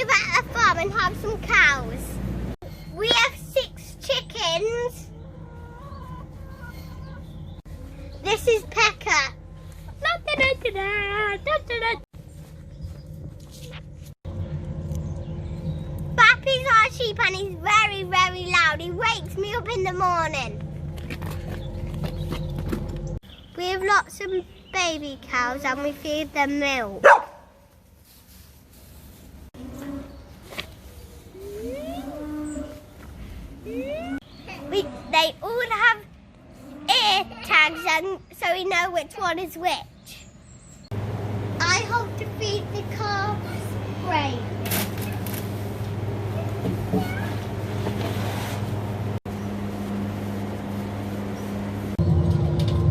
live at a farm and have some cows. We have 6 chickens. This is Pekka. Bappy's our sheep and he's very, very loud. He wakes me up in the morning. We have lots of baby cows and we feed them milk. They all have ear tags and so we know which one is which. I hope to feed the calves grain.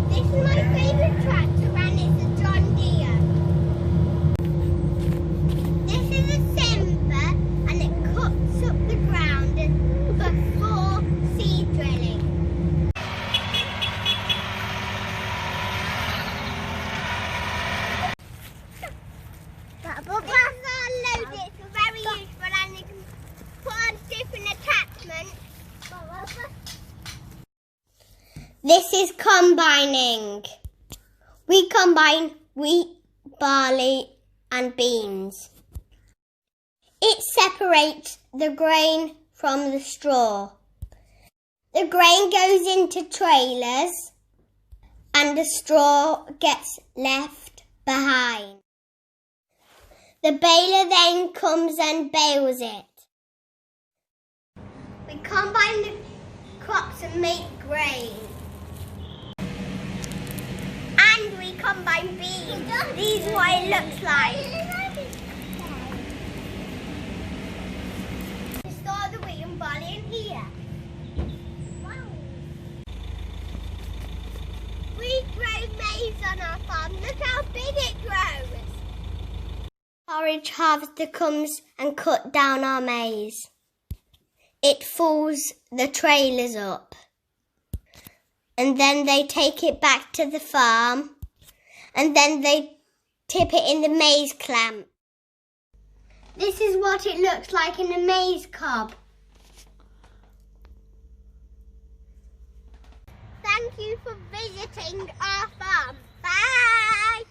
This is my favourite tractor and it's a John Deere. This is a Simba and it cuts up the ground before seed drilling. But that's our load, it's very useful and you can put on different attachments. This is combining. We combine wheat, barley and beans. It separates the grain from the straw. The grain goes into trailers and the straw gets left behind. The baler then comes and bales it. We combine the crops and make grain. And we combine beans. This is what it looks like. We store the wheat and barley in here. Wow. We grow maize on our farm. Look how big it grows. Forage harvester comes and cut down our maize. It fills the trailers up. And then they take it back to the farm. And then they tip it in the maize clamp. This is what it looks like in the maize cob. Thank you for visiting our farm. Bye!